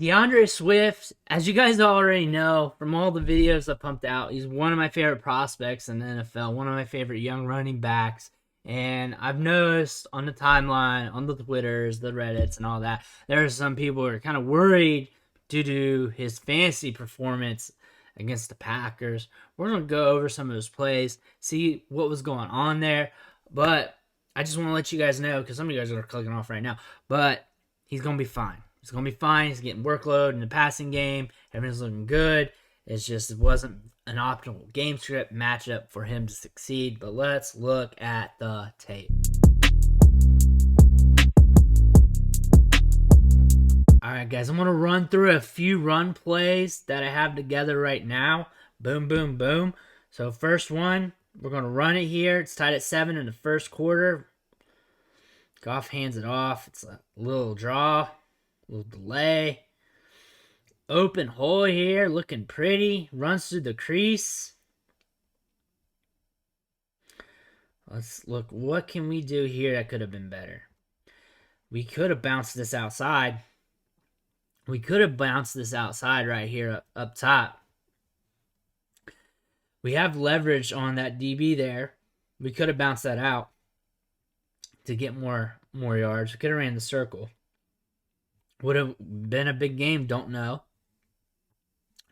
Deandre Swift, as you guys already know from all the videos I pumped out, he's one of my favorite prospects in the NFL, one of my favorite young running backs. And I've noticed on the timeline, on the Twitters, the Reddits, and all that, there are some people who are kind of worried due to his fantasy performance against the Packers. We're going to go over some of his plays, see what was going on there. But I just want to let you guys know, because some of you guys are clicking off right now, but he's going to be fine. He's going to be fine. He's getting workload in the passing game. Everything's looking good. It's just it wasn't an optimal game script matchup for him to succeed. But let's look at the tape. All right, guys, I'm going to run through a few run plays that I have together right now. Boom, boom, boom. So first one, we're going to run it here. It's tied at 7 in the first quarter. Goff hands it off. It's a little draw. Little delay. Open hole here, looking pretty. Runs through the crease. Let's look. What can we do here that could have been better? We could have bounced this outside. We could have bounced this outside right here up top. We have leverage on that DB there. We could have bounced that out to get more yards. We could have ran the circle. Would have been a big game, don't know.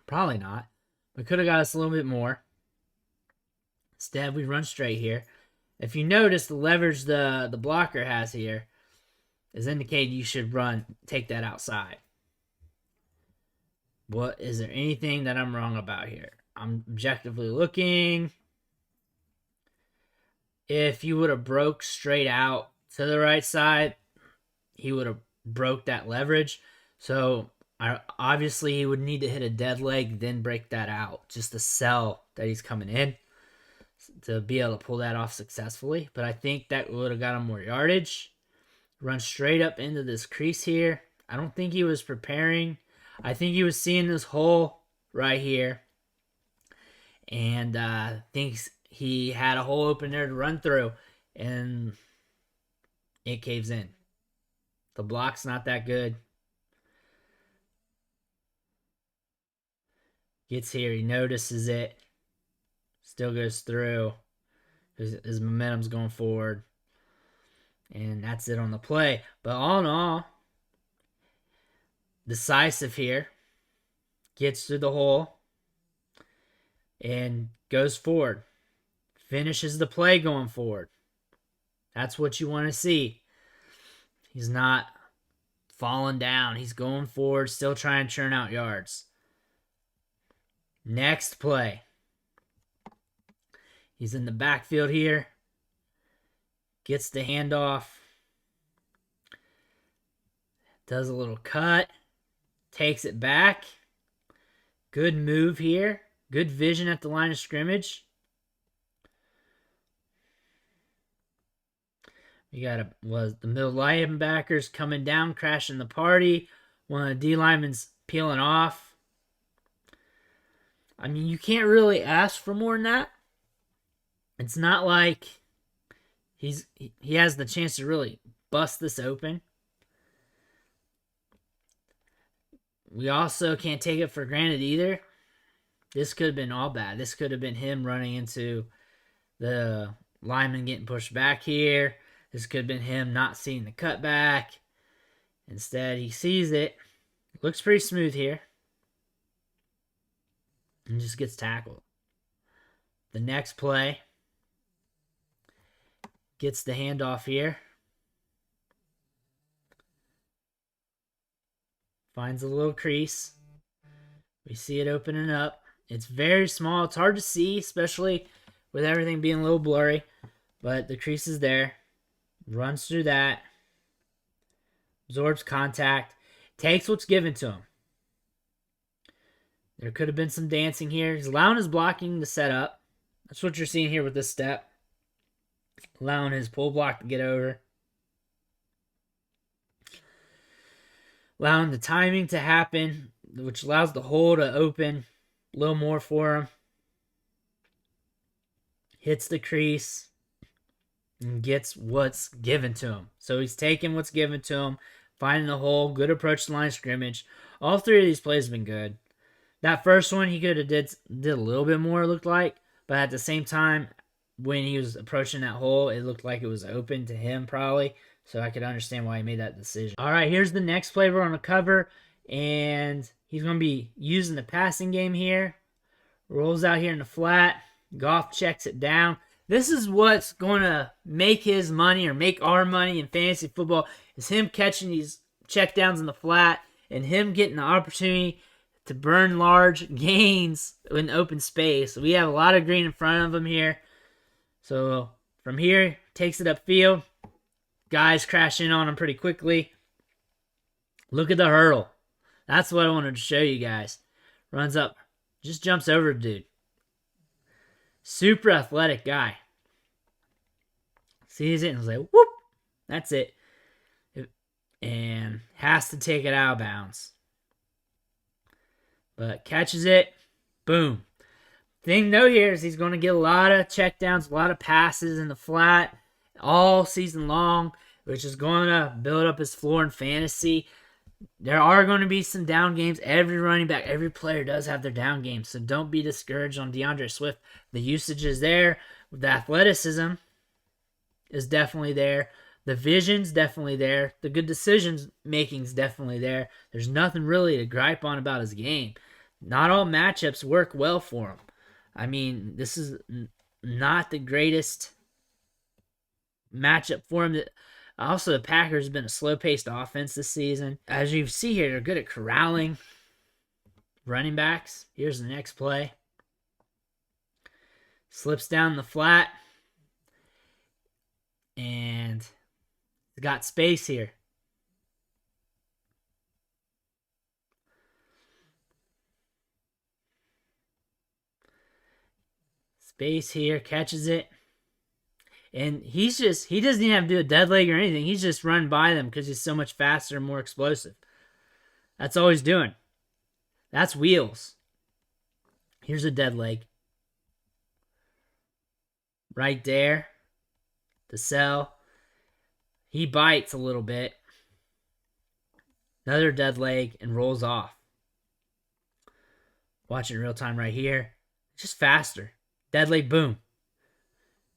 Probably not. We could have got us a little bit more. Instead, we run straight here. If you notice, the leverage the blocker has here is indicating you should take that outside. What is there anything that I'm wrong about here? I'm objectively looking. If you would have broke straight out to the right side, he would have broke that leverage. So obviously he would need to hit a dead leg, then break that out just to sell that he's coming in to be able to pull that off successfully. But I think that would have got him more yardage. Run straight up into this crease here. I don't think he was preparing. I think he was seeing this hole right here and thinks he had a hole open there to run through, and it caves in. The block's not that good. Gets here, he notices it. Still goes through. His momentum's going forward. And that's it on the play. But all in all, decisive here. Gets through the hole. And goes forward. Finishes the play going forward. That's what you want to see. He's not falling down. He's going forward, still trying to churn out yards. Next play. He's in the backfield here. Gets the handoff. Does a little cut. Takes it back. Good move here. Good vision at the line of scrimmage. We got the middle linebackers coming down, crashing the party. One of the D linemen's peeling off. I mean, you can't really ask for more than that. It's not like he has the chance to really bust this open. We also can't take it for granted either. This could have been all bad. This could have been him running into the lineman getting pushed back here. This could have been him not seeing the cutback. Instead, he sees it. Looks pretty smooth here. And just gets tackled. The next play. Gets the handoff here. Finds a little crease. We see it opening up. It's very small. It's hard to see, especially with everything being a little blurry. But the crease is there. Runs through that. Absorbs contact. Takes what's given to him. There could have been some dancing here. He's allowing his blocking to set up. That's what you're seeing here with this step. Allowing his pull block to get over. Allowing the timing to happen, which allows the hole to open a little more for him. Hits the crease. And gets what's given to him. So he's taking what's given to him, finding the hole, good approach to the line of scrimmage. All three of these plays have been good. That first one he could have did a little bit more, it looked like, but at the same time, when he was approaching that hole, it looked like it was open to him probably, so I could understand why he made that decision. All right, here's the next play we're going to cover, and he's going to be using the passing game here. Rolls out here in the flat. Goff checks it down. This is what's going to make his money or make our money in fantasy football, is him catching these checkdowns in the flat and him getting the opportunity to burn large gains in open space. We have a lot of green in front of him here. So from here, takes it upfield. Guys crash in on him pretty quickly. Look at the hurdle. That's what I wanted to show you guys. Runs up. Just jumps over the dude. Super athletic guy. Sees it and was like, whoop. That's it. And has to take it out of bounds. But catches it. Boom. Thing though here is he's going to get a lot of checkdowns, a lot of passes in the flat all season long, which is going to build up his floor in fantasy. There are going to be some down games. Every running back, every player does have their down games, so don't be discouraged on Deandre Swift. The usage is there. The athleticism is definitely there. The vision's definitely there. The good decisions making's definitely there. There's nothing really to gripe on about his game. Not all matchups work well for him. I mean, this is not the greatest matchup for him. Also, the Packers have been a slow-paced offense this season. As you see here, they're good at corralling running backs. Here's the next play. Slips down the flat. And got space here. Space here, catches it. And he doesn't even have to do a dead leg or anything. He's just run by them because he's so much faster and more explosive. That's all he's doing. That's wheels. Here's a dead leg. Right there. To sell. He bites a little bit. Another dead leg and rolls off. Watch it in real time right here. Just faster. Dead leg, boom.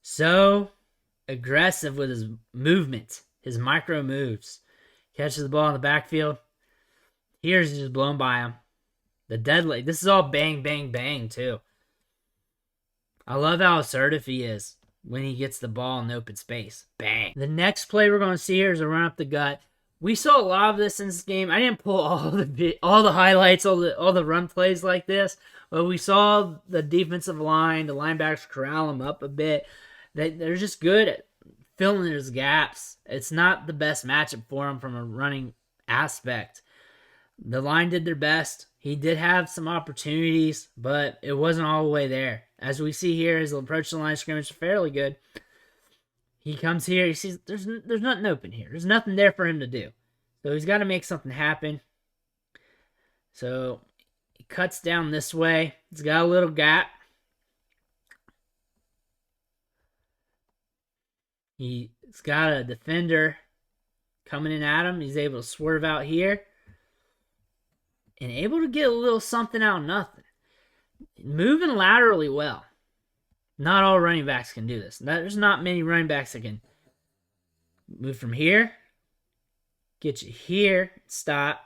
So aggressive with his movement, his micro moves. Catches the ball in the backfield. Here's just blown by him. The dead leg. This is all bang, bang, bang, too. I love how assertive he is when he gets the ball in open space. Bang. The next play we're going to see here is a run up the gut. We saw a lot of this in this game. I didn't pull all the highlights, all the run plays like this, but we saw the defensive line, the linebackers corral him up a bit. They're just good at filling his gaps. It's not the best matchup for him from a running aspect. The line did their best. He did have some opportunities, but it wasn't all the way there. As we see here, his approach to the line of scrimmage is fairly good. He comes here, he sees there's nothing open here. There's nothing there for him to do. So he's got to make something happen. So he cuts down this way. He's got a little gap. He's got a defender coming in at him. He's able to swerve out here. And able to get a little something out of nothing. Moving laterally well. Not all running backs can do this. There's not many running backs that can move from here. Get you here. Stop.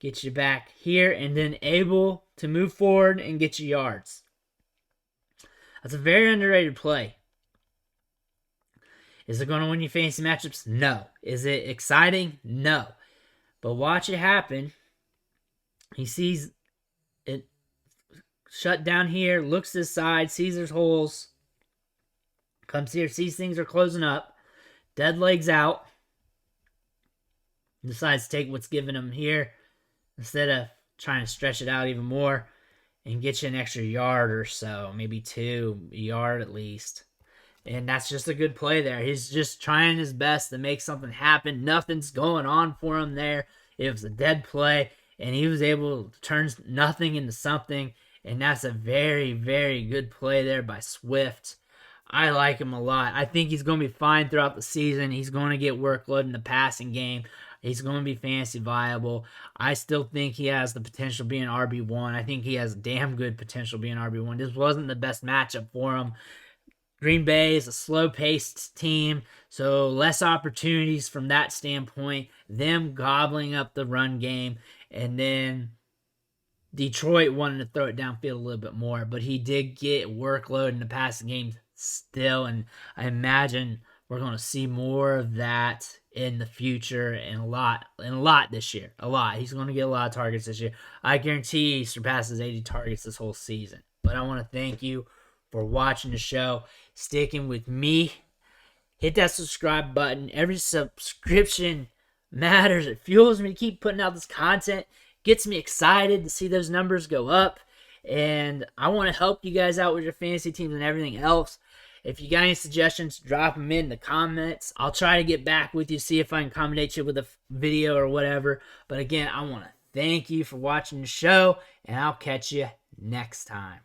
Get you back here. And then able to move forward and get you yards. That's a very underrated play. Is it going to win you fantasy matchups? No. Is it exciting? No. But watch it happen. He sees it shut down here, looks to the side, sees there's holes. Comes here, sees things are closing up. Dead legs out. Decides to take what's given him here instead of trying to stretch it out even more and get you an extra yard or so. Maybe 2 yards at least. And that's just a good play there. He's just trying his best to make something happen. Nothing's going on for him there. It was a dead play, and he was able to turn nothing into something. And that's a very, very good play there by Swift. I like him a lot. I think he's going to be fine throughout the season. He's going to get workload in the passing game. He's going to be fantasy viable. I still think he has the potential to be an RB1. I think he has damn good potential to be an RB1. This wasn't the best matchup for him. Green Bay is a slow-paced team, so less opportunities from that standpoint. Them gobbling up the run game, and then Detroit wanted to throw it downfield a little bit more, but he did get workload in the passing game still, and I imagine we're going to see more of that in the future and a lot this year. A lot. He's going to get a lot of targets this year. I guarantee he surpasses 80 targets this whole season. But I want to thank you for watching the show, sticking with me. Hit that subscribe button. Every subscription matters. It fuels me to keep putting out this content. Gets me excited to see those numbers go up. And I want to help you guys out with your fantasy teams and everything else. If you got any suggestions, drop them in the comments. I'll try to get back with you, see if I can accommodate you with a video or whatever. But again, I want to thank you for watching the show, and I'll catch you next time.